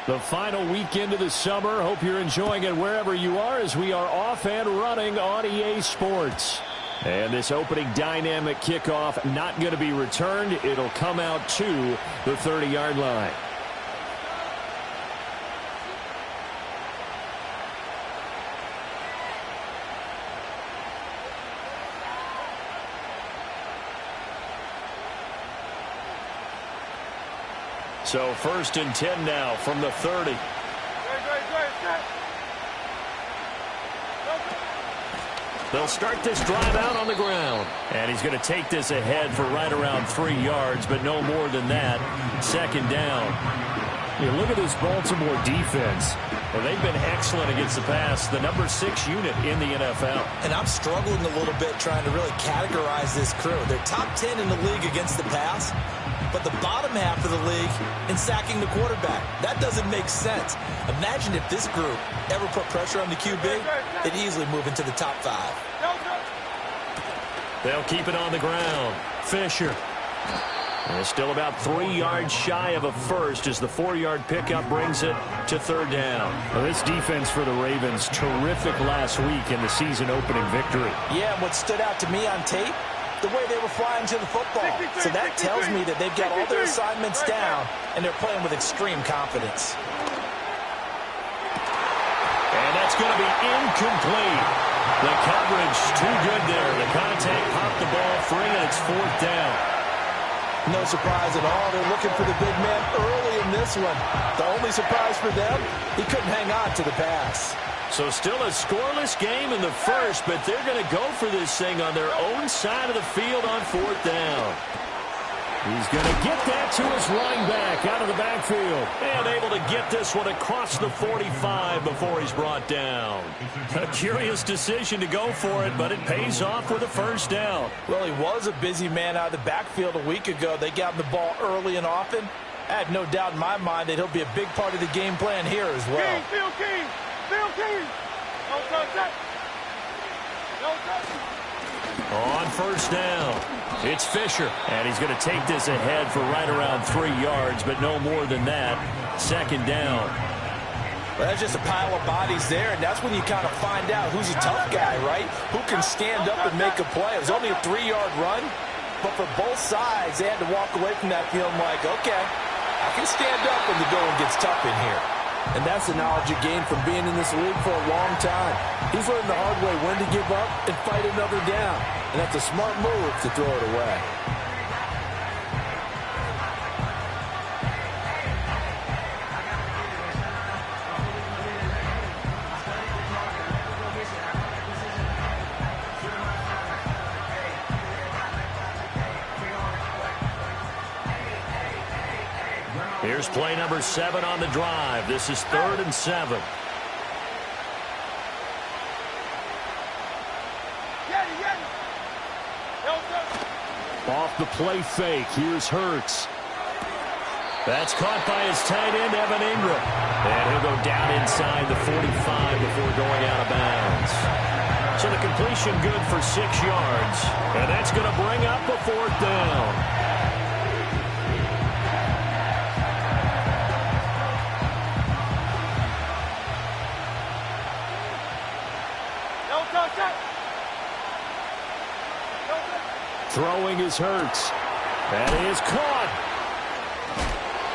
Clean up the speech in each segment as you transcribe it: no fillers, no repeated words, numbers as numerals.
The final weekend of the summer. Hope you're enjoying it wherever you are as we are off and running on EA Sports. And this opening dynamic kickoff not going to be returned. It'll come out to the 30-yard line. So 1st and 10 now from the 30. They'll start this drive out on the ground. And he's going to take this ahead for right around 3 yards, but no more than that. 2nd down. You look at this Baltimore defense. Well, they've been excellent against the pass, the number 6 unit in the NFL. And I'm struggling a little bit trying to really categorize this crew. They're top 10 in the league against the pass, but the bottom half of the league in sacking the quarterback. That doesn't make sense. Imagine if this group ever put pressure on the QB, they'd easily move into the top 5. They'll keep it on the ground. Fisher. And still about 3 yards shy of a first as the 4-yard pickup brings it to 3rd down. Well, this defense for the Ravens, terrific last week in the season-opening victory. Yeah, and what stood out to me on tape, the way they were flying to the football. So that tells me that they've got all their assignments down, and they're playing with extreme confidence. And that's going to be incomplete. The coverage too good there. The contact popped the ball free, and it's 4th down. No surprise at all. They're looking for the big man early in this one. The only surprise for them, he couldn't hang on to the pass. So still a scoreless game in the first, but they're going to go for this thing on their own side of the field on 4th down. He's going to get that to his running back out of the backfield. And able to get this one across the 45 before he's brought down. A curious decision to go for it, but it pays off with a 1st down. Well, he was a busy man out of the backfield a week ago. They got him the ball early and often. I have no doubt in my mind that he'll be a big part of the game plan here as well. King. No touch. On 1st down, it's Fisher. And he's going to take this ahead for right around 3 yards, but no more than that. 2nd down. Well, that's just a pile of bodies there, and that's when you kind of find out who's a tough guy, right? Who can stand up and make a play. It was only a 3-yard run, but for both sides, they had to walk away from that feeling like, okay, I can stand up when the going gets tough in here. And that's the knowledge you gain from being in this league for a long time. He's learned the hard way when to give up and fight another down. And that's a smart move to throw it away. Here's play number 7 on the drive. This is 3rd and 7. Off the play fake. Here's Hurts. That's caught by his tight end, Evan Ingram. And he'll go down inside the 45 before going out of bounds. So the completion good for 6 yards. And that's going to bring up a 4th down. Throwing is Hurts. That is caught.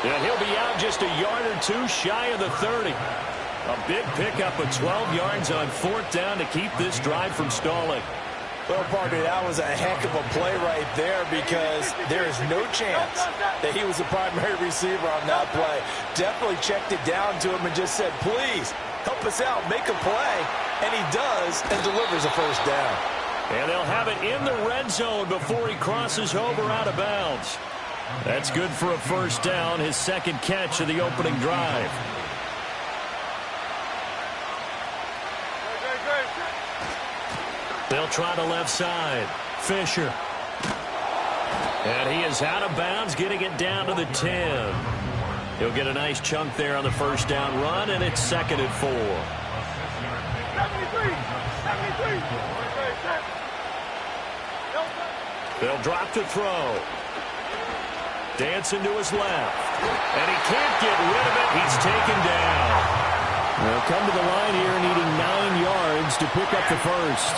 And he'll be out just a yard or 2 shy of the 30. A big pickup of 12 yards on 4th down to keep this drive from stalling. Well, partner, that was a heck of a play right there because there is no chance that he was the primary receiver on that play. Definitely checked it down to him and just said, please, help us out, make a play. And he does and delivers a 1st down. And they'll have it in the red zone before he crosses over out of bounds. That's good for a 1st down, his 2nd catch of the opening drive. They'll try the left side. Fisher. And he is out of bounds, getting it down to the 10. He'll get a nice chunk there on the 1st down run, and it's 2nd and 4. 73. They'll drop to throw. Dancing to his left. And he can't get rid of it. He's taken down. They'll come to the line here needing 9 yards to pick up the first.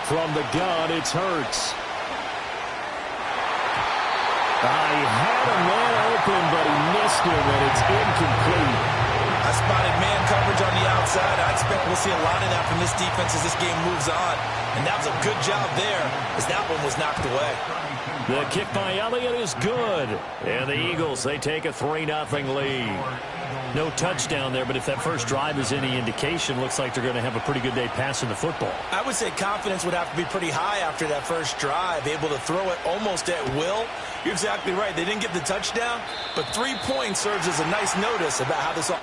From the gun, it's Hurts. He had a man open, but he missed him, and it's incomplete. I spotted man coverage on the outside. I expect we'll see a lot of that from this defense as this game moves on. And that was a good job there as that one was knocked away. The kick by Elliott is good. And the Eagles, they take a 3-0 lead. No touchdown there, but if that first drive is any indication, looks like they're going to have a pretty good day passing the football. I would say confidence would have to be pretty high after that first drive, able to throw it almost at will. You're exactly right. They didn't get the touchdown, but 3 points serves as a nice notice about how this all...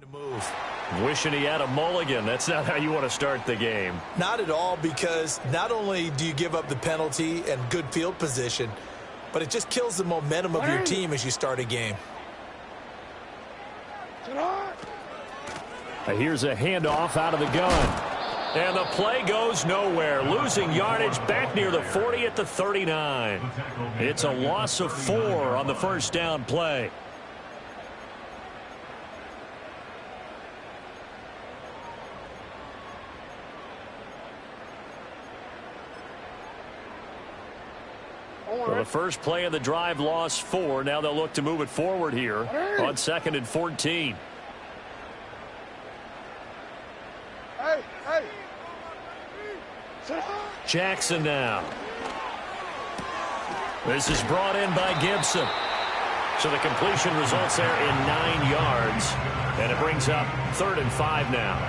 to move. Wishing he had a mulligan. That's not how you want to start the game. Not at all, because not only do you give up the penalty and good field position, but it just kills the momentum of your team as you start a game. Here's a handoff out of the gun. And the play goes nowhere. Losing yardage back near the 40 at the 39. It's a loss of 4 on the first down play. Well, the first play of the drive lost 4. Now they'll look to move it forward here on 2nd and 14. Jackson now. This is brought in by Gibson. So the completion results there in 9 yards. And it brings up 3rd and 5 now.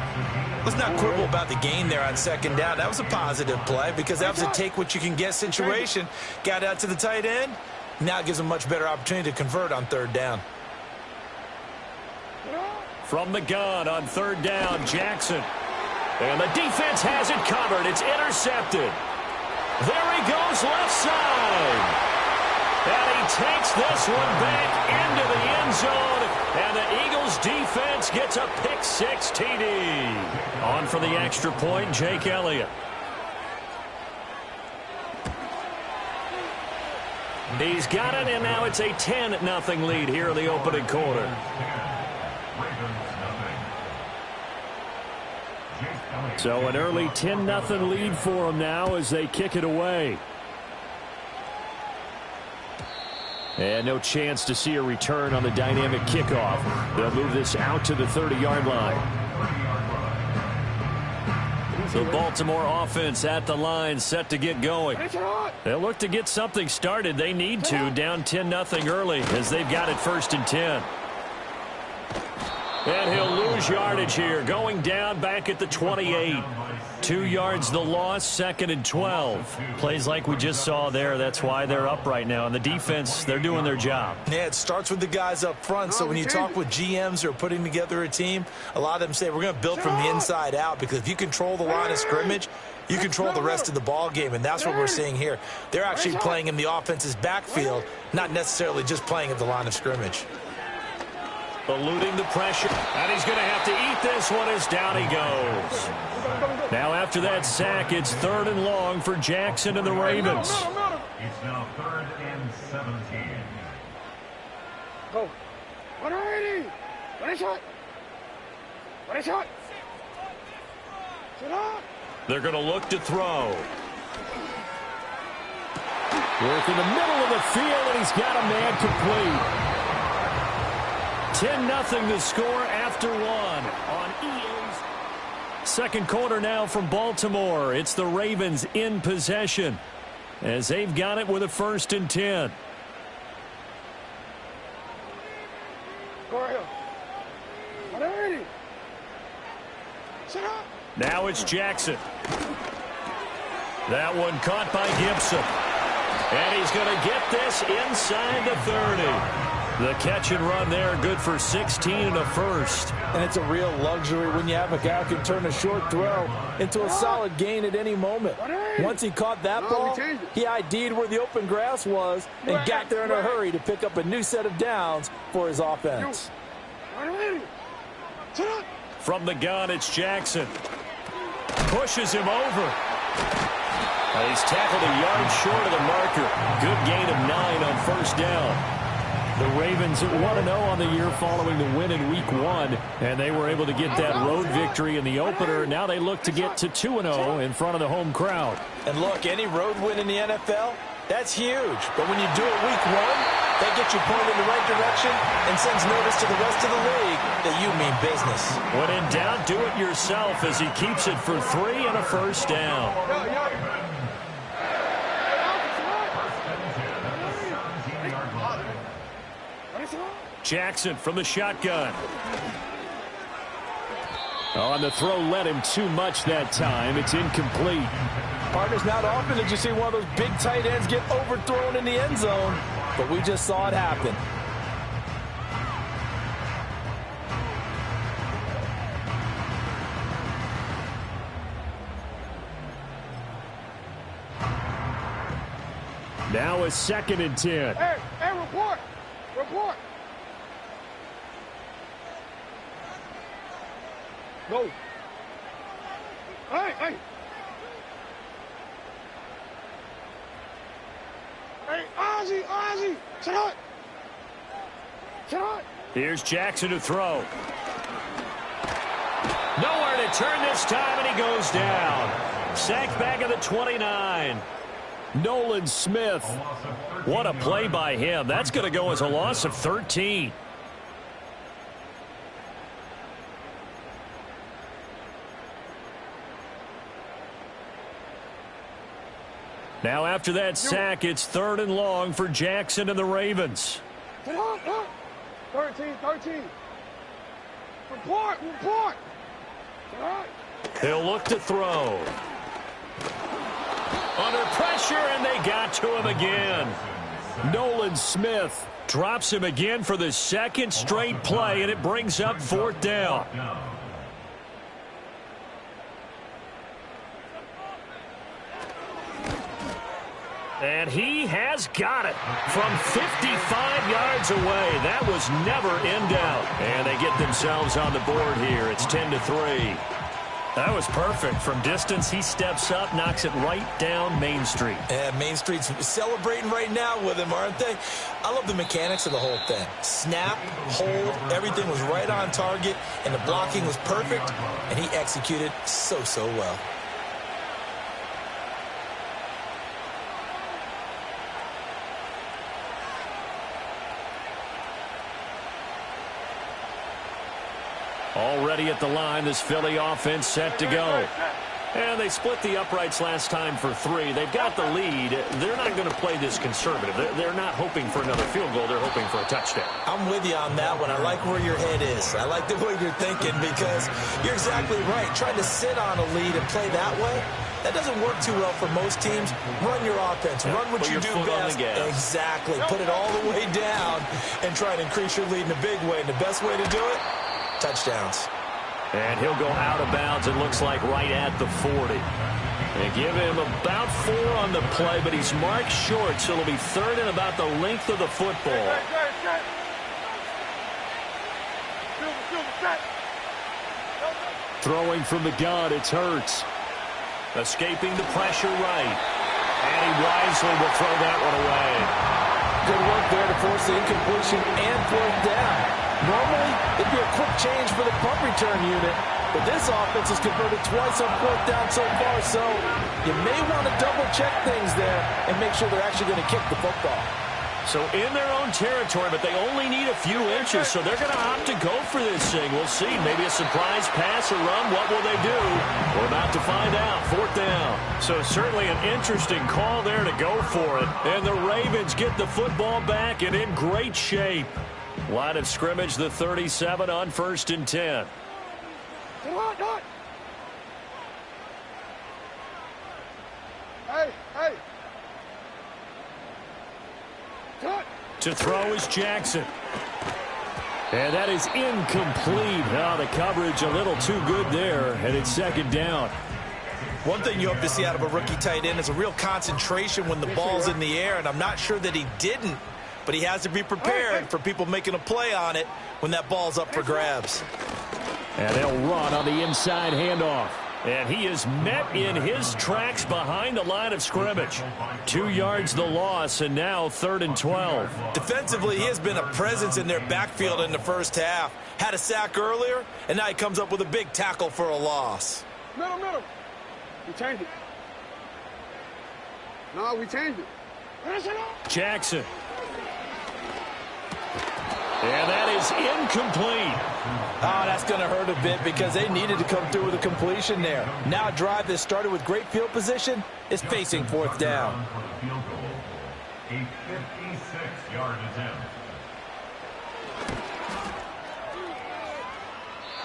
Let's not quibble about the gain there on 2nd down. That was a positive play because that was a take-what-you-can-get situation. Got out to the tight end. Now it gives them a much better opportunity to convert on 3rd down. From the gun on 3rd down, Jackson. And the defense has it covered. It's intercepted. There he goes left side. And he takes this one back into the end zone. And the Eagles defense gets a pick-6 TD. On for the extra point, Jake Elliott. He's got it, and now it's a 10-0 lead here in the opening quarter. So an early 10-0 lead for them now as they kick it away. And no chance to see a return on the dynamic kickoff. They'll move this out to the 30-yard line. The Baltimore offense at the line, set to get going. They'll look to get something started. They need to, down 10-0 early as they've got it 1st and 10. And he'll lose yardage here, going down back at the 28. 2 yards the loss, 2nd and 12. Plays like we just saw there. That's why they're up right now. And the defense, they're doing their job. Yeah, it starts with the guys up front. So when you talk with GMs who are putting together a team, a lot of them say we're going to build from the inside out, because if you control the line of scrimmage, you control the rest of the ball game, and that's what we're seeing here. They're actually playing in the offense's backfield, not necessarily just playing at the line of scrimmage. Eluding the pressure, and he's going to have to eat this one as down he goes. Now after that sack, it's 3rd and long for Jackson and the Ravens. It's now 3rd and 17. Go. 180. Ready shot. Ready shot. Sit up. They're going to look to throw. Work in the middle of the field, and he's got a man complete. 10-0 the score after 1 on EA's. Second quarter now from Baltimore. It's the Ravens in possession as they've got it with a 1st and 10. Go ahead. 180. Sit up. Now it's Jackson. That one caught by Gibson. And he's going to get this inside the 30. The catch and run there, good for 16 and a first. And it's a real luxury when you have a guy who can turn a short throw into a solid gain at any moment. Once he caught that ball, he ID'd where the open grass was and got there in a hurry to pick up a new set of downs for his offense. From the gun, it's Jackson. Pushes him over. He's tackled a yard short of the marker. Good gain of 9 on first down. The Ravens 1-0 on the year following the win in Week 1, and they were able to get that road victory in the opener. Now they look to get to 2-0 in front of the home crowd. And look, any road win in the NFL, that's huge. But when you do it Week 1, that gets you pointed in the right direction and sends notice to the rest of the league that you mean business. When in doubt, do it yourself as he keeps it for 3 and a first down. Jackson from the shotgun. On the throw, led him too much that time. It's incomplete. Partners, not often did you see one of those big tight ends get overthrown in the end zone, but we just saw it happen. Now it's 2nd and 10. Hey, report! Report! Go. Hey! Hey, Ozzie! Sit up! Here's Jackson to throw. Nowhere to turn this time, and he goes down. Sacked back at the 29. Nolan Smith. What a play by him. That's going to go as a loss of 13. Now after that sack, it's 3rd and long for Jackson and the Ravens. 13. Report! He'll look to throw. Under pressure, and they got to him again. Nolan Smith drops him again for the 2nd straight play, and it brings up 4th down. And he has got it from 55 yards away. That was never in doubt. And they get themselves on the board here. It's 10-3. That was perfect. From distance, he steps up, knocks it right down Main Street. Yeah, Main Street's celebrating right now with him, aren't they? I love the mechanics of the whole thing. Snap, hold, everything was right on target, and the blocking was perfect, and he executed so well. Already at the line, this Philly offense set to go. And they split the uprights last time for 3. They've got the lead. They're not going to play this conservative. They're not hoping for another field goal. They're hoping for a touchdown. I'm with you on that one. I like where your head is. I like the way you're thinking because you're exactly right. Trying to sit on a lead and play that way, that doesn't work too well for most teams. Run your offense. Run what you do best. Exactly. Put it all the way down and try to increase your lead in a big way. And the best way to do it, touchdowns. And he'll go out of bounds, it looks like, right at the 40. They give him about 4 on the play, but he's marked short, so it'll be 3rd and about the length of the football. Throwing from the gun, it's Hurts. Escaping the pressure right. And he wisely will throw that one away. Good work there to force the incompletion and 4th down. Normally, it'd be a quick change for the punt return unit, but this offense has converted twice on 4th down so far, so you may want to double-check things there and make sure they're actually going to kick the football. So in their own territory, but they only need a few inches, so they're going to opt to go for this thing. We'll see. Maybe a surprise pass or run. What will they do? We're about to find out. 4th down. So certainly an interesting call there to go for it. And the Ravens get the football back and in great shape. Line of scrimmage, the 37 on 1st and 10. Hey, hey. Cut. To throw is Jackson. And that is incomplete. Now the coverage a little too good there, and it's second down. One thing you hope to see out of a rookie tight end is a real concentration when the ball's in the air, and I'm not sure that he didn't, but he has to be prepared for people making a play on it when that ball's up for grabs. And they'll run on the inside handoff. And he is met in his tracks behind the line of scrimmage. 2 yards the loss, and now 3rd and 12. Defensively, he has been a presence in their backfield in the first half. Had a sack earlier, and now he comes up with a big tackle for a loss. Middle, middle. We changed it. No, we changed it. Jackson. And that is incomplete. Oh, that's going to hurt a bit because they needed to come through with a completion there. Now a drive that started with great field position is facing 4th down. A 56-yard attempt.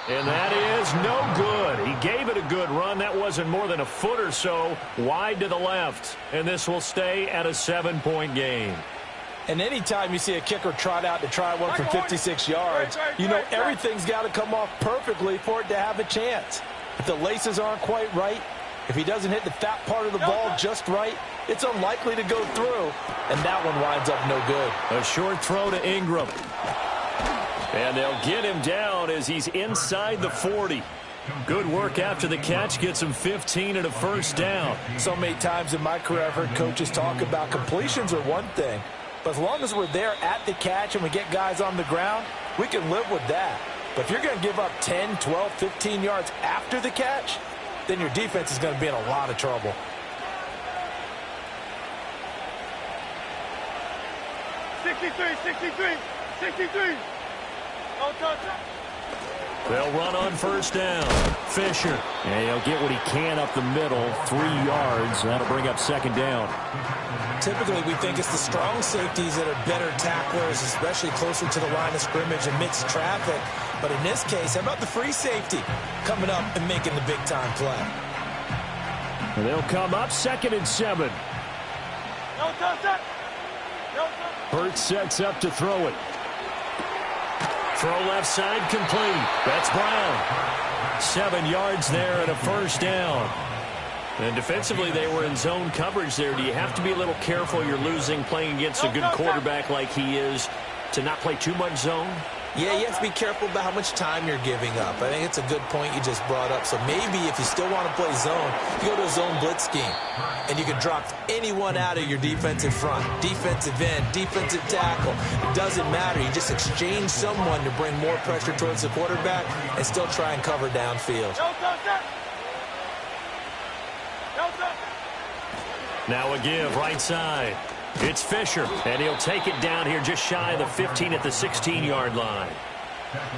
And that is no good. He gave it a good run. That wasn't more than a foot or so wide to the left. And this will stay at a 7-point game. And anytime you see a kicker trot out to try one for 56 yards, you know everything's got to come off perfectly for it to have a chance. If the laces aren't quite right, if he doesn't hit the fat part of the ball just right, it's unlikely to go through, and that one winds up no good. A short throw to Ingram. And they'll get him down as he's inside the 40. Good work after the catch, gets him 15 and a first down. So many times in my career I've heard coaches talk about completions are one thing, but as long as we're there at the catch and we get guys on the ground, we can live with that. But if you're going to give up 10, 12, 15 yards after the catch, then your defense is going to be in a lot of trouble. $63. Don't touch it. They'll run on first down. Fisher. And he'll get what he can up the middle. 3 yards. That'll bring up second down. Typically, we think it's the strong safeties that are better tacklers, especially closer to the line of scrimmage amidst traffic. But in this case, how about the free safety coming up and making the big-time play? And they'll come up 2nd and 7. Don't touch it. Hurt sets up to throw it. Throw left side complete. That's Brown. 7 yards there and a first down. And defensively, they were in zone coverage there. Do you have to be a little careful? You're losing playing against a good quarterback like he is to not play too much zone? Yeah, you have to be careful about how much time you're giving up. I think it's a good point you just brought up. So maybe if you still want to play zone, you go to a zone blitz scheme. And you can drop anyone out of your defensive front, defensive end, defensive tackle. It doesn't matter. You just exchange someone to bring more pressure towards the quarterback and still try and cover downfield. Now a give right side. It's Fisher, and he'll take it down here just shy of the 15 at the 16-yard line.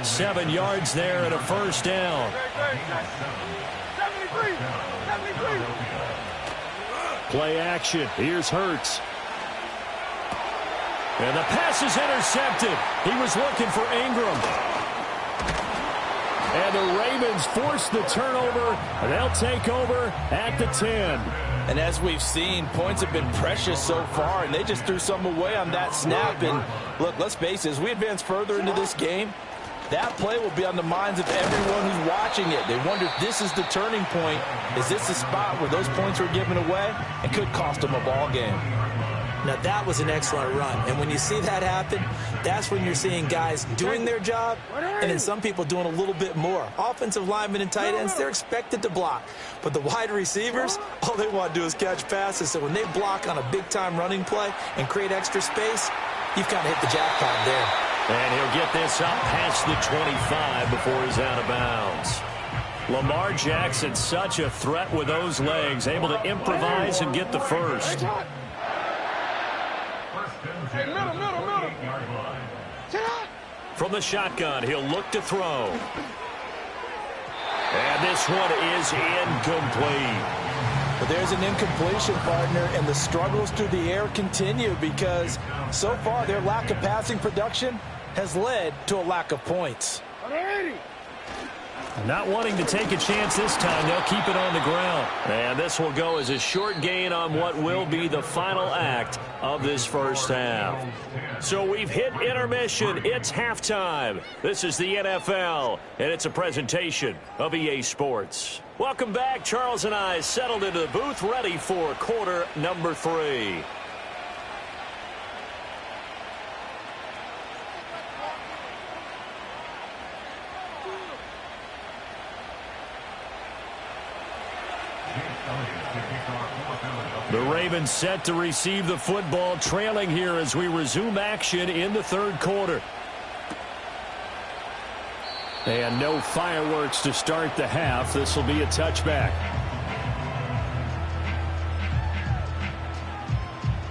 7 yards there and a first down. 73. Play action. Here's Hurts. And the pass is intercepted. He was looking for Ingram. And the Ravens force the turnover. They'll take over at the 10. And as we've seen, points have been precious so far, and they just threw some away on that snap. And look, let's face it, as we advance further into this game, that play will be on the minds of everyone who's watching it. They wonder if this is the turning point. Is this the spot where those points were given away and could cost them a ball game? Now, that was an excellent run. And when you see that happen, that's when you're seeing guys doing their job and then some people doing a little bit more. Offensive linemen and tight ends, they're expected to block. But the wide receivers, all they want to do is catch passes. So when they block on a big-time running play and create extra space, you've kind of hit the jackpot there. And he'll get this up past the 25 before he's out of bounds. Lamar Jackson, such a threat with those legs, able to improvise and get the first. Hey, middle. From the shotgun, he'll look to throw. And this one is incomplete. But there's an incompletion, partner, and the struggles through the air continue because so far their lack of passing production has led to a lack of points. 180. Not wanting to take a chance this time. They'll keep it on the ground. And this will go as a short gain on what will be the final act of this first half. So we've hit intermission. It's halftime. This is the NFL, and it's a presentation of EA Sports. Welcome back. Charles and I settled into the booth, ready for quarter number 3. The Ravens set to receive the football, trailing here as we resume action in the third quarter. And no fireworks to start the half. This will be a touchback.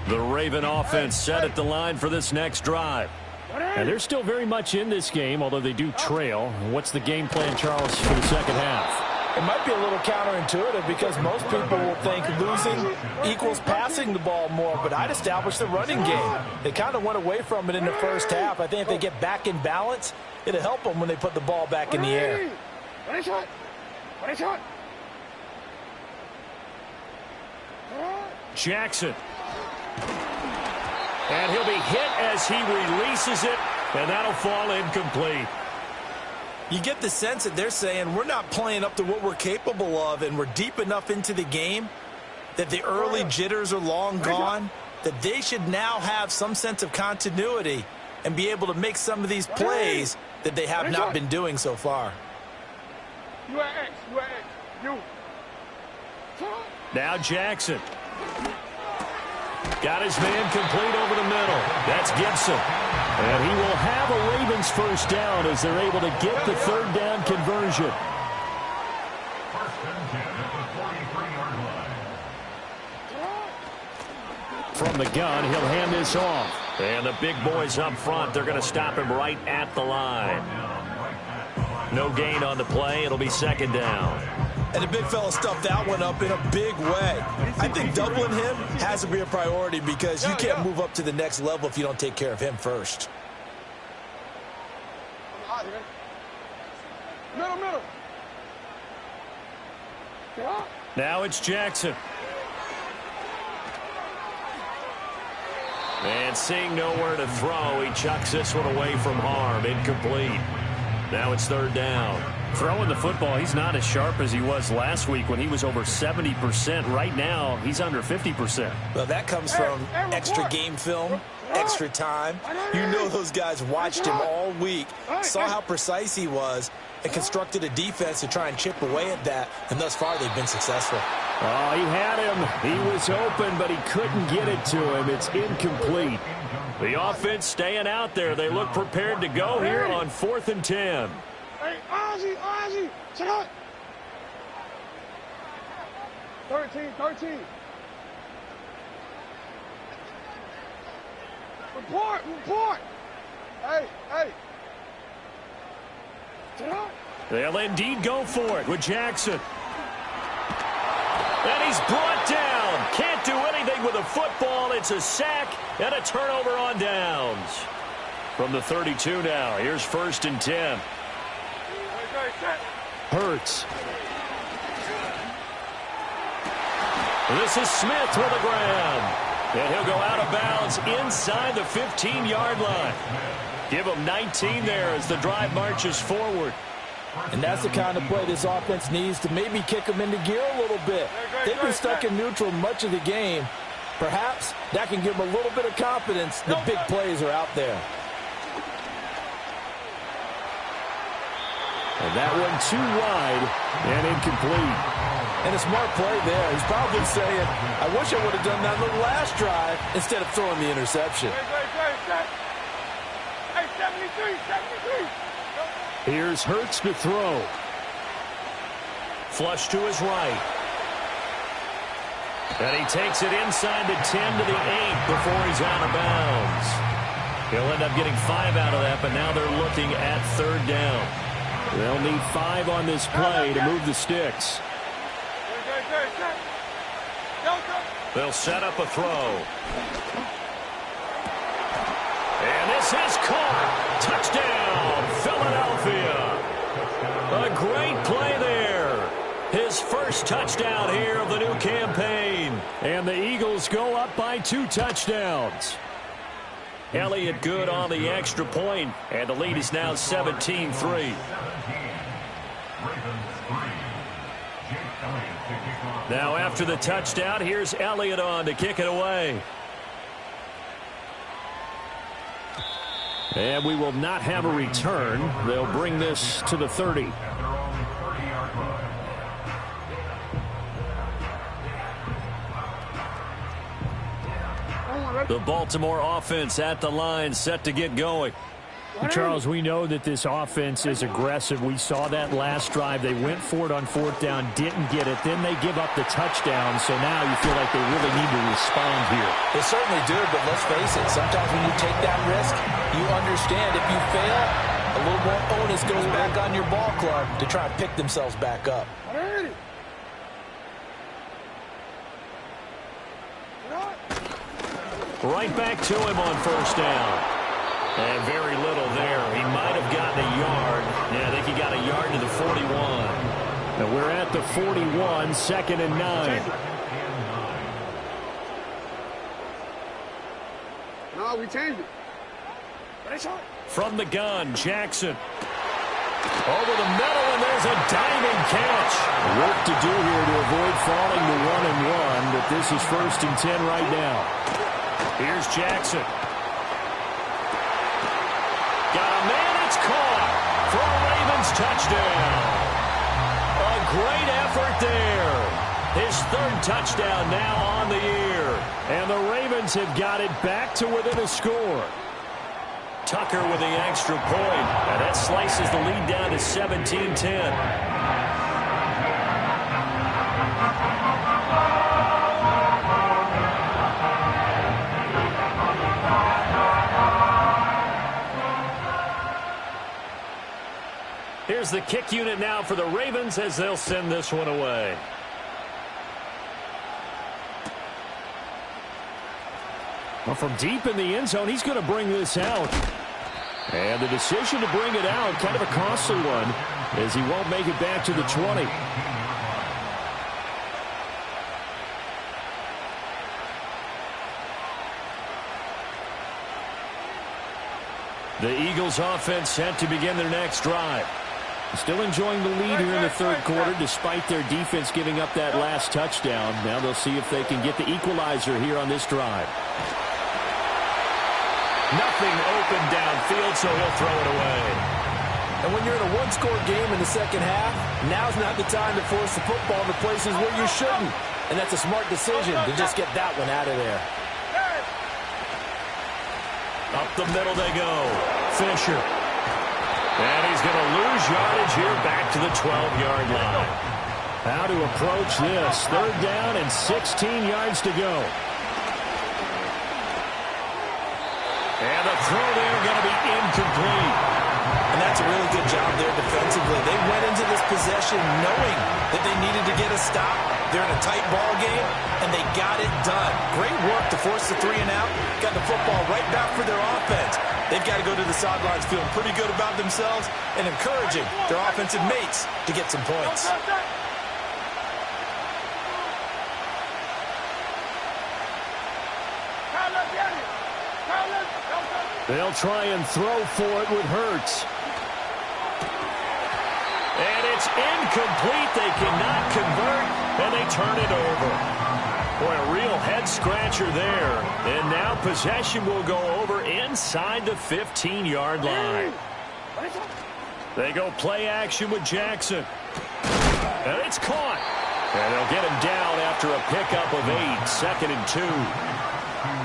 The Raven offense set at the line for this next drive. And they're still very much in this game, although they do trail. What's the game plan, Charles, for the second half? It might be a little counterintuitive because most people will think losing equals passing the ball more, but I'd establish the running game. They kind of went away from it in the first half. I think if they get back in balance, it'll help them when they put the ball back in the air. Jackson. And he'll be hit as he releases it, and that'll fall incomplete. You get the sense that they're saying we're not playing up to what we're capable of, and we're deep enough into the game that the early jitters are long gone, that they should now have some sense of continuity and be able to make some of these plays that they have not been doing so far. Now Jackson. Got his man complete over the middle. That's Gibson. And he will have a Ravens first down as they're able to get the third down conversion. First and 10 at the 43-yard line. From the gun, he'll hand this off. And the big boys up front, they're going to stop him right at the line. No gain on the play. It'll be second down. And the big fella stuffed that one up in a big way. I think doubling him has to be a priority because you can't move up to the next level if you don't take care of him first. Middle. Now it's Jackson. And seeing nowhere to throw, he chucks this one away from harm. Incomplete. Now it's third down. Throwing the football, he's not as sharp as he was last week when he was over 70%. Right now, he's under 50%. Well, that comes from extra game film, extra time. You know those guys watched him all week, saw how precise he was, and constructed a defense to try and chip away at that, and thus far they've been successful. Oh, he had him. He was open, but he couldn't get it to him. It's incomplete. The offense staying out there. They look prepared to go here on 4th and 10. Hey, Ozzy, check out. 13. Report. Hey. Check out. They'll indeed go for it with Jackson. And he's brought down. Can't do anything with the football. It's a sack and a turnover on downs. From the 32 now, here's 1st and 10. Hurts. This is Smith with a grab. And he'll go out of bounds inside the 15-yard line. Give him 19 there as the drive marches forward. And that's the kind of play this offense needs to maybe kick them into gear a little bit. They've been stuck in neutral much of the game. Perhaps that can give them a little bit of confidence. The big plays are out there. And that one too wide and incomplete. And a smart play there. He's probably saying, I wish I would have done that on the last drive instead of throwing the interception. Hey, 73. Here's Hurts to throw. Flush to his right. And he takes it inside the 10 to the 8 before he's out of bounds. He'll end up getting 5 out of that, but now they're looking at third down. They'll need 5 on this play to move the sticks. They'll set up a throw. And this is caught. Touchdown, Philadelphia. A great play there. His first touchdown here of the new campaign. And the Eagles go up by 2 touchdowns. Elliott good on the extra point, and the lead is now 17-3. Now after the touchdown, here's Elliott on to kick it away. And we will not have a return. They'll bring this to the 30. The Baltimore offense at the line, set to get going. Charles, we know that this offense is aggressive. We saw that last drive. They went for it on 4th down, didn't get it. Then they give up the touchdown, so now you feel like they really need to respond here. They certainly do, but let's face it, sometimes when you take that risk, you understand if you fail, a little more onus goes back on your ball club to try and pick themselves back up. Right back to him on 1st down. And very little there. He might have gotten a yard. Yeah, I think he got a yard to the 41. And we're at the 41, 2nd and 9. No, we changed it. From the gun, Jackson. Over the middle, and there's a diving catch. Work to do here to avoid falling to 1-and-1, but this is 1st and 10 right now. Here's Jackson. Got a man, it's caught for a Ravens touchdown. A great effort there. His 3rd touchdown now on the year. And the Ravens have got it back to within a score. Tucker with the extra point. And that slices the lead down to 17-10. Here's the kick unit now for the Ravens as they'll send this one away. Well, from deep in the end zone, he's going to bring this out. And the decision to bring it out, kind of a costly one, as he won't make it back to the 20. The Eagles offense set to begin their next drive. Still enjoying the lead here in the 3rd quarter, despite their defense giving up that last touchdown. Now they'll see if they can get the equalizer here on this drive. Nothing open downfield, so he'll throw it away. And when you're in a 1-score game in the 2nd half, now's not the time to force the football to places where you shouldn't. And that's a smart decision to just get that one out of there. Up the middle they go. Fisher. And he's going to lose yardage here back to the 12-yard line. How to approach this. 3rd down and 16 yards to go. And the throw there going to be incomplete. And that's a really good job there defensively. They went into this possession knowing that they needed to get a stop. They're in a tight ball game, and they got it done. Great work to force the 3-and-out. Got the football right back for their offense. They've got to go to the sidelines feeling pretty good about themselves and encouraging their offensive mates to get some points. They'll try and throw for it with Hurts. And it's incomplete. They cannot convert, and they turn it over. Boy, a real head-scratcher there. And now possession will go over inside the 15-yard line. They go play action with Jackson. And it's caught. And they'll get him down after a pickup of 8, 2nd and 2.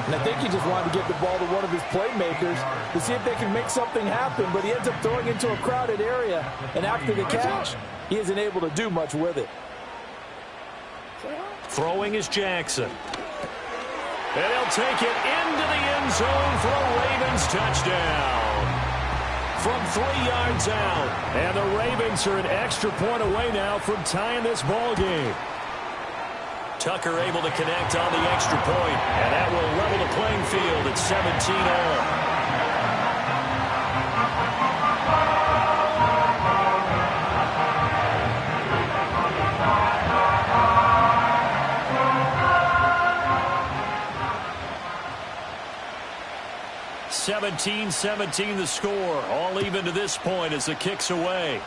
And I think he just wanted to get the ball to one of his playmakers to see if they can make something happen, but he ends up throwing into a crowded area, and after the catch, he isn't able to do much with it. Throwing is Jackson. And he'll take it into the end zone for a Ravens touchdown. From 3 yards out. And the Ravens are an extra point away now from tying this ball game. Tucker able to connect on the extra point, and that will level the playing field at 17-all. 17-17 the score. All even to this point as the kick's away.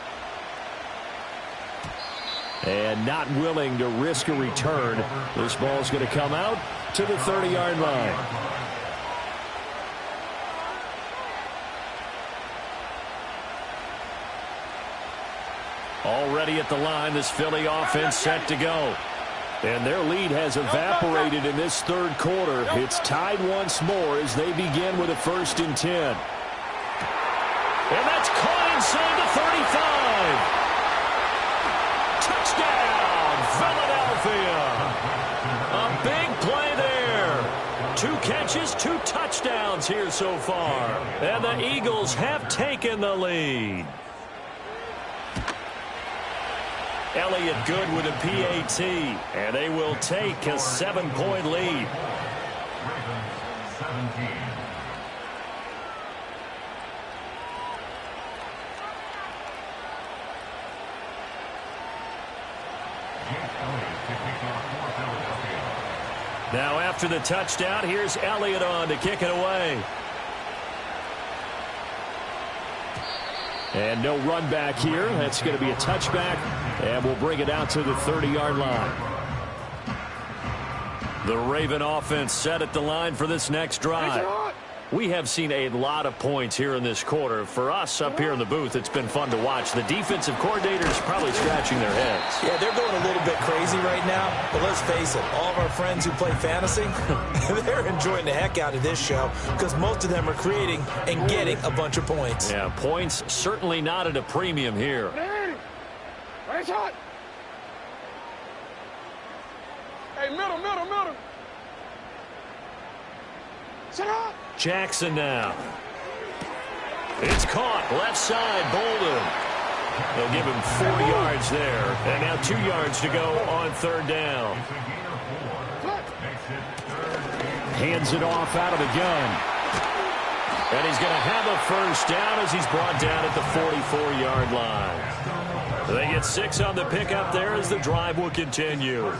And not willing to risk a return. This ball's going to come out to the 30-yard line. Already at the line, this Philly offense set to go. And their lead has evaporated in this third quarter. It's tied once more as they begin with a 1st and 10. And that's caught inside the 35. Touchdown, Philadelphia. A big play there. 2 catches, 2 touchdowns here so far. And the Eagles have taken the lead. Elliott good with a PAT, and they will take a 7-point lead. Ravens 17. Now after the touchdown, here's Elliott on to kick it away. And no run back here. That's going to be a touchback, and we'll bring it out to the 30-yard line. The Raven offense set at the line for this next drive. We have seen a lot of points here in this quarter. For us up here in the booth, it's been fun to watch. The defensive coordinators probably scratching their heads. Yeah, they're going a little bit crazy right now. But let's face it, all of our friends who play fantasy, they're enjoying the heck out of this show because most of them are creating and getting a bunch of points. Yeah, points certainly not at a premium here. Hey, middle. Set up. Jackson now. It's caught. Left side, Bolden. They'll give him 4 yards there. And now 2 yards to go on 3rd down. Hands it off out of the gun. And he's going to have a 1st down as he's brought down at the 44-yard line. They get 6 on the pickup there as the drive will continue.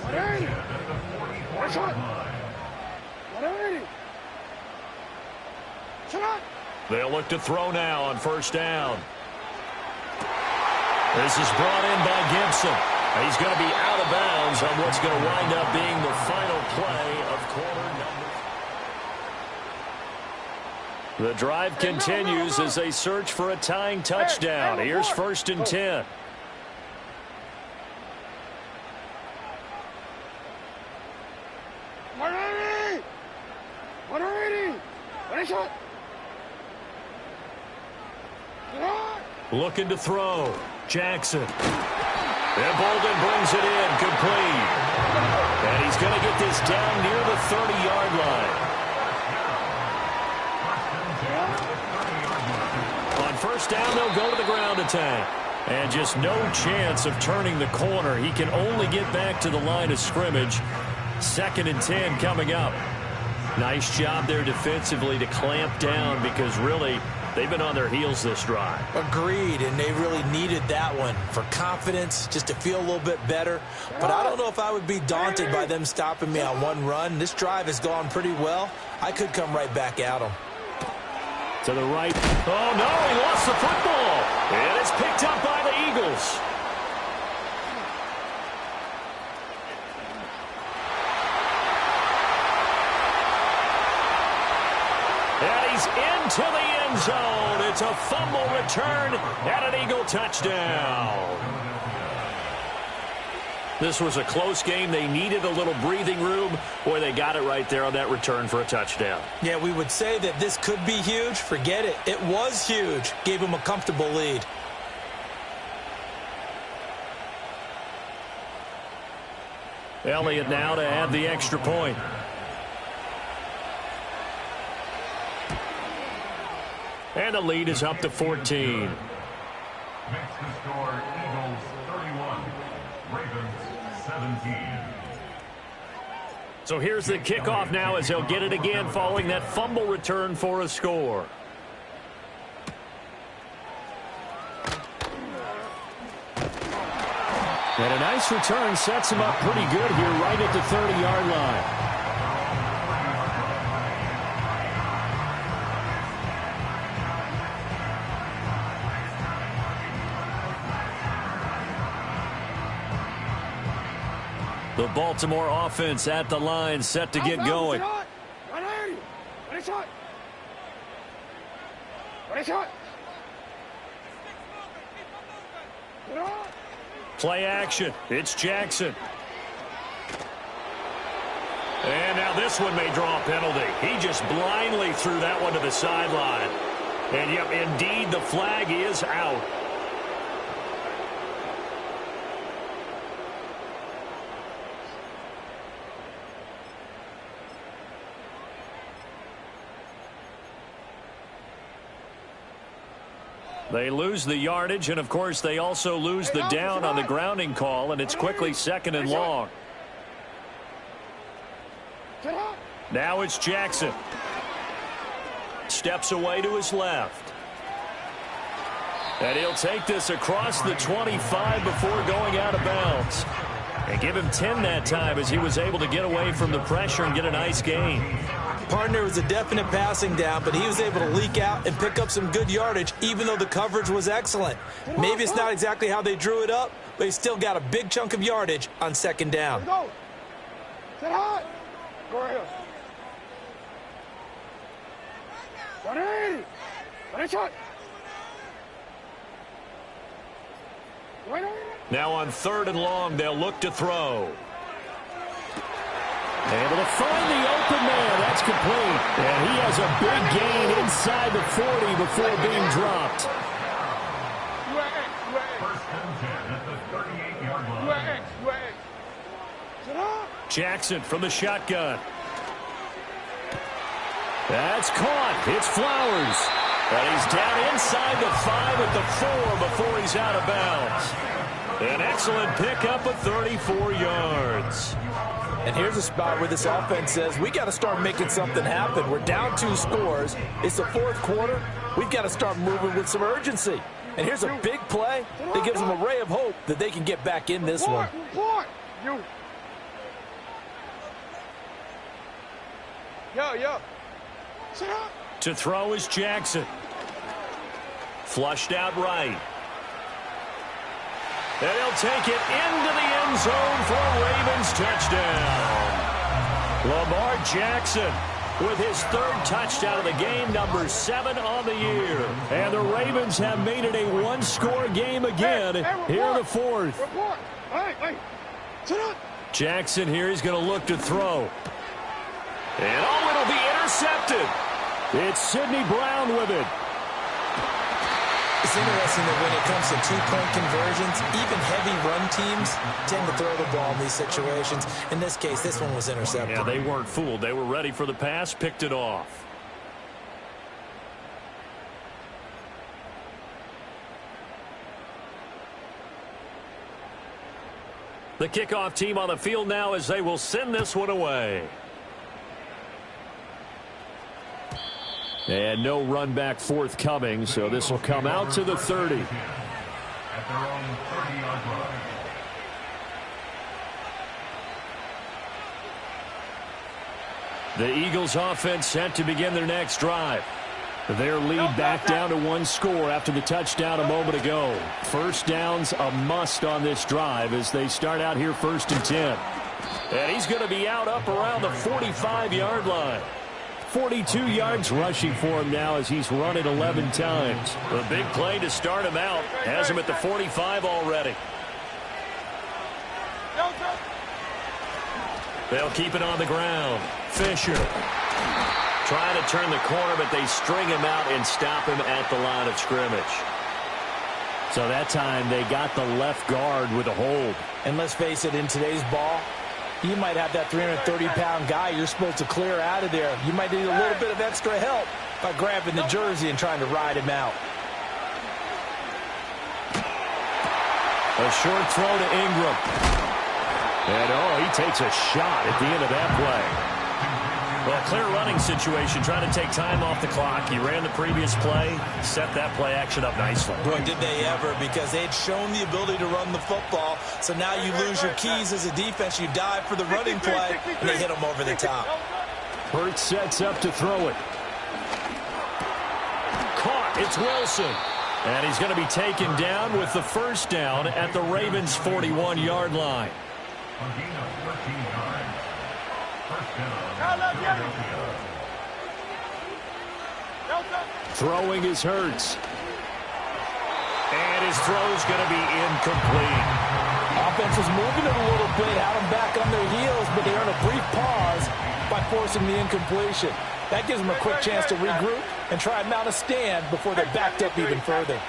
They'll look to throw now on 1st down. This is brought in by Gibson. He's going to be out of bounds on what's going to wind up being the final play of quarter number. The drive continues as they search for a tying touchdown. Here's 1st and 10. Looking to throw. Jackson. And Bolden brings it in. Complete. And he's going to get this down near the 30-yard line. On 1st down, they'll go to the ground attack. And just no chance of turning the corner. He can only get back to the line of scrimmage. 2nd and 10 coming up. Nice job there defensively to clamp down because really they've been on their heels this drive. Agreed, and they really needed that one for confidence, just to feel a little bit better. But I don't know if I would be daunted by them stopping me on one run. This drive has gone pretty well. I could come right back at them. To the right. Oh, no, he lost the football. And it's picked up by the Eagles. And he's into the end zone. It's a fumble return and an Eagle touchdown. This was a close game. They needed a little breathing room. Boy, they got it right there on that return for a touchdown. Yeah, we would say that this could be huge. Forget it. It was huge. Gave him a comfortable lead. Elliott now to add the extra point. And the lead is up to 14. Makes the score Eagles 31, Ravens 17. So here's the kickoff now as they'll get it again following that fumble return for a score. And a nice return sets him up pretty good here right at the 30-yard line. The Baltimore offense at the line, set to get going. Play action. It's Jackson. And now this one may draw a penalty. He just blindly threw that one to the sideline. And yep, indeed, the flag is out. They lose the yardage, and of course they also lose the down on the grounding call, and it's quickly 2nd and long. Now it's Jackson. Steps away to his left. And he'll take this across the 25 before going out of bounds. And give him 10 that time as he was able to get away from the pressure and get a nice gain. Partner was a definite passing down, but he was able to leak out and pick up some good yardage, even though the coverage was excellent. Maybe it's not exactly how they drew it up, but he still got a big chunk of yardage on 2nd down. Go. Sit high. Go ahead. Now on 3rd and long, they'll look to throw. Able to find the open man. That's complete. And he has a big gain inside the 40 before being dropped. Jackson from the shotgun. That's caught. It's Flowers. And he's down inside the 5 at the 4 before he's out of bounds. An excellent pickup of 34 yards. And here's a spot where this offense says, we got to start making something happen. We're down 2 scores. It's the 4th quarter. We've got to start moving with some urgency. And here's a big play that gives them a ray of hope that they can get back in this one. Yo. To throw is Jackson. Flushed out right. And he'll take it into the end zone for a Ravens touchdown. Lamar Jackson with his 3rd touchdown of the game, number 7 on the year. And the Ravens have made it a 1-score game again here in the 4th. Hey. Sit up. Jackson here, he's going to look to throw. And it'll be intercepted. It's Sidney Brown with it. It's interesting that when it comes to 2-point conversions, even heavy run teams tend to throw the ball in these situations. In this case, this one was intercepted. Yeah, they weren't fooled. They were ready for the pass, picked it off. The kickoff team on the field now as they will send this one away. And no run back forthcoming, so this will come out to the 30. At their own 30-yard line. The Eagles offense set to begin their next drive. Their lead back down to 1 score after the touchdown a moment ago. First down's a must on this drive as they start out here 1st and 10. And he's going to be out up around the 45-yard line. 42 yards rushing for him now as he's run it 11 times. A big play to start him out. Has him at the 45 already. They'll keep it on the ground. Fisher trying to turn the corner, but they string him out and stop him at the line of scrimmage. So that time they got the left guard with a hold. And let's face it, in today's ball, you might have that 330-pound guy you're supposed to clear out of there. You might need a little bit of extra help by grabbing the jersey and trying to ride him out. A short throw to Ingram. And, he takes a shot at the end of that play. Well, clear running situation, trying to take time off the clock. He ran the previous play, set that play action up nicely. Boy, did they ever, because they'd shown the ability to run the football. So now you lose your keys as a defense. You dive for the running play, and they hit him over the top. Hurts sets up to throw it. Caught. It's Wilson. And he's going to be taken down with the first down at the Ravens' 41-yard line. A gain of 13 yards. First down, Philadelphia. Throwing is Hurts. And his throw's going to be incomplete. Offense was moving it a little bit, had them back on their heels, but they earned a brief pause by forcing the incompletion. That gives them a quick chance to regroup and try and mount a stand before they're backed up even further.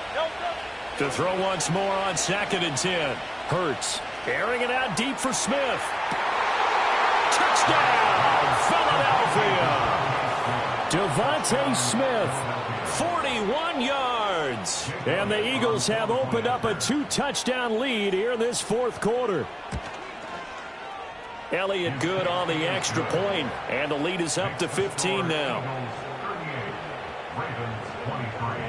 To throw once more on 2nd and 10. Hurts airing it out deep for Smith. Touchdown, Philadelphia. Devontae Smith, 41 yards. And the Eagles have opened up a 2-touchdown lead here in this 4th quarter. Elliott good on the extra point, and the lead is up to 15 now. Ravens 23.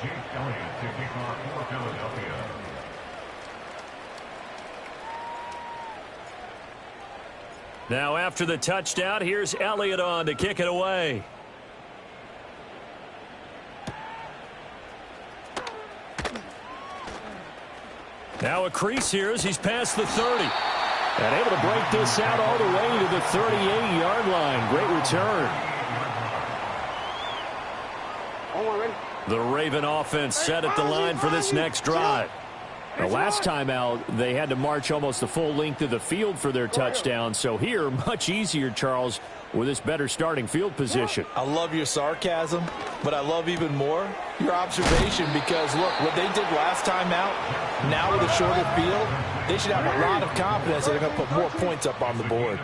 Jake Elliott to kick off for Philadelphia. Now after the touchdown, here's Elliott on to kick it away. Now a crease here as he's past the 30. And able to break this out all the way to the 38-yard line. Great return. The Raven offense set at the line for this next drive. The last time out, they had to march almost the full length of the field for their touchdown. So here, much easier, Charles, with this better starting field position. I love your sarcasm, but I love even more your observation because, look, what they did last time out, now with a shorter field, they should have a lot of confidence that they're going to put more points up on the board.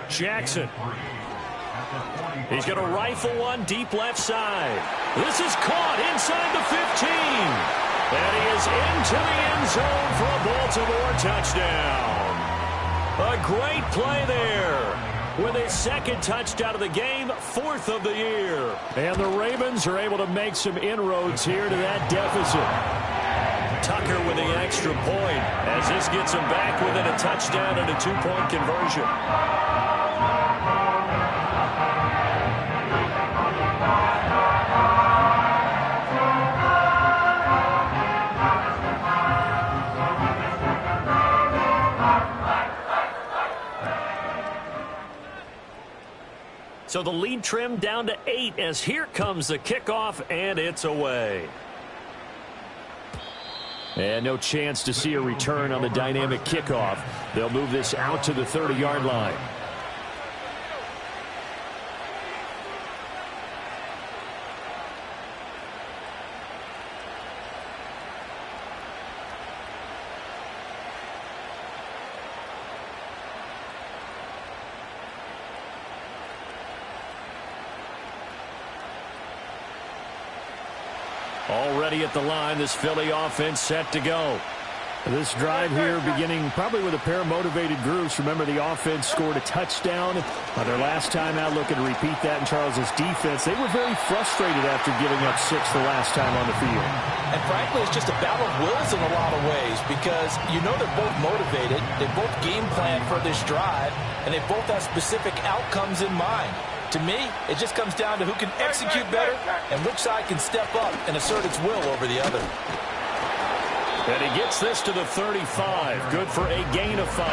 Jackson. He's going to rifle one deep left side. This is caught inside the 15. And he is into the end zone for a Baltimore touchdown. A great play there. With his 2nd touchdown of the game, 4th of the year. And the Ravens are able to make some inroads here to that deficit. Tucker with the extra point as this gets him back within a touchdown and a 2-point conversion. So the lead trimmed down to 8 as here comes the kickoff, and it's away. And no chance to see a return on the dynamic kickoff. They'll move this out to the 30-yard line. Already at the line, this Philly offense set to go. This drive here beginning probably with a pair of motivated groups. Remember, the offense scored a touchdown on their last time out. Looking to repeat that in Charles's defense. They were very frustrated after giving up 6 the last time on the field. And frankly, it's just a battle of wills in a lot of ways because you know they're both motivated. They both game plan for this drive, and they both have specific outcomes in mind. To me, it just comes down to who can execute better and which side can step up and assert its will over the other. And he gets this to the 35. Good for a gain of 5.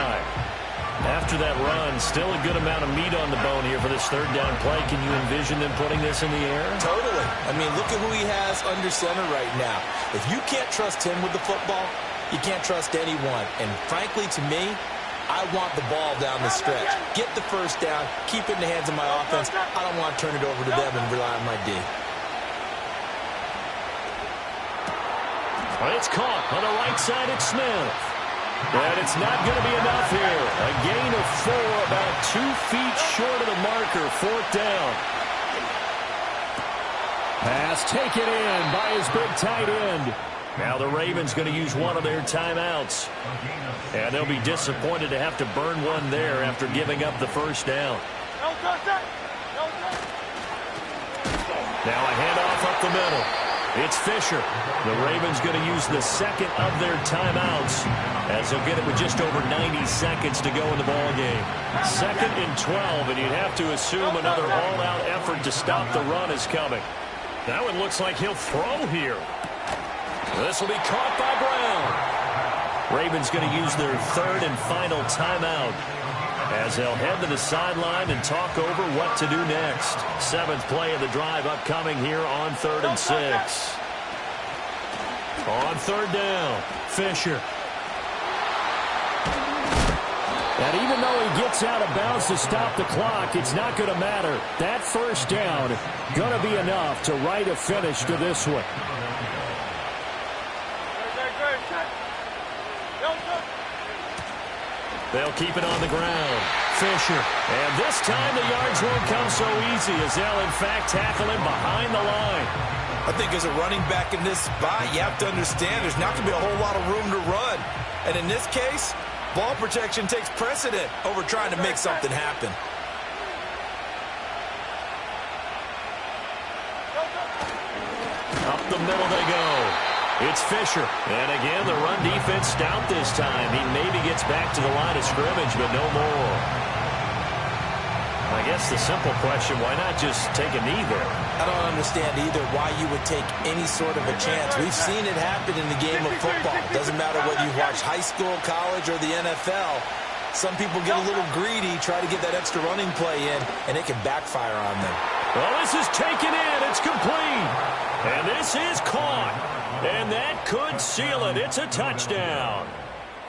After that run, still a good amount of meat on the bone here for this 3rd down play. Can you envision them putting this in the air? Totally. I mean, look at who he has under center right now. If you can't trust him with the football, you can't trust anyone. And frankly, to me, I want the ball down the stretch. Get the 1st down, keep it in the hands of my offense. I don't want to turn it over to them and rely on my D. It's caught on the right side at Smith. And it's not going to be enough here. A gain of 4, about 2 feet short of the marker. 4th down. Pass taken in by his big tight end. Now the Ravens going to use one of their timeouts. And they'll be disappointed to have to burn one there after giving up the 1st down. Now a handoff up the middle. It's Fisher. The Ravens going to use the 2nd of their timeouts as they'll get it with just over 90 seconds to go in the ball game. 2nd and 12, and you'd have to assume another all-out effort to stop the run is coming. That one looks like he'll throw here. This will be caught by Brown. Ravens going to use their third and final timeout as they'll head to the sideline and talk over what to do next. 7th play of the drive upcoming here on 3rd and 6. On 3rd down, Fisher. And even though he gets out of bounds to stop the clock, it's not going to matter. That first down going to be enough to write a finish to this one. They'll keep it on the ground. Fisher. And this time the yards won't come so easy as they'll, in fact, tackle him behind the line. I think as a running back in this spot, you have to understand there's not going to be a whole lot of room to run. And in this case, ball protection takes precedent over trying to make something happen. Up the middle they go. It's Fisher. And again, the run defense stout this time. He maybe gets back to the line of scrimmage, but no more. I guess the simple question, why not just take a knee there? I don't understand either why you would take any sort of a chance. We've seen it happen in the game of football. Doesn't matter whether you watch high school, college, or the NFL. Some people get a little greedy, try to get that extra running play in, and it can backfire on them. Well, this is taken in. It's complete. And this is caught. And that could seal it. It's a touchdown.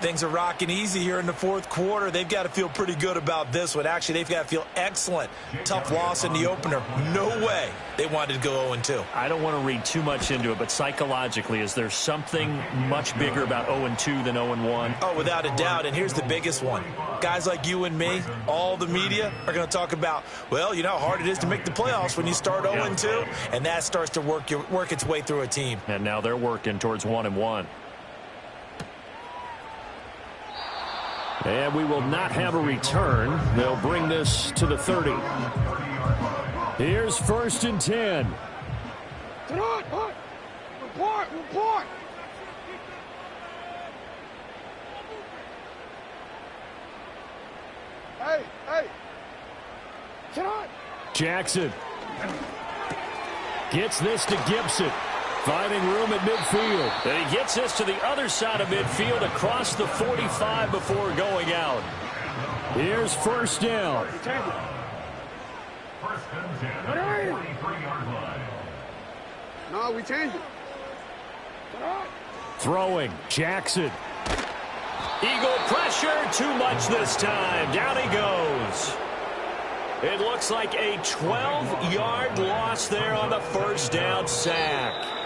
Things are rocking easy here in the 4th quarter. They've got to feel pretty good about this one. Actually, they've got to feel excellent. Tough loss in the opener. No way they wanted to go 0-2. I don't want to read too much into it, but psychologically, is there something much bigger about 0-2 than 0-1? Oh, without a doubt, and here's the biggest one. Guys like you and me, all the media, are going to talk about, well, you know how hard it is to make the playoffs when you start 0-2, and that starts to work its way through a team. And now they're working towards 1-1. And we will not have a return. They'll bring this to the 30. Here's 1st and 10. Report. Hey. Sit on. Jackson gets this to Gibson. Finding room at midfield. And he gets this to the other side of midfield across the 45 before going out. Here's 1st down. 1st and 10, 43-yard line. No, we change it. Throwing. Jackson. Eagle pressure. Too much this time. Down he goes. It looks like a 12-yard loss there on the 1st down sack.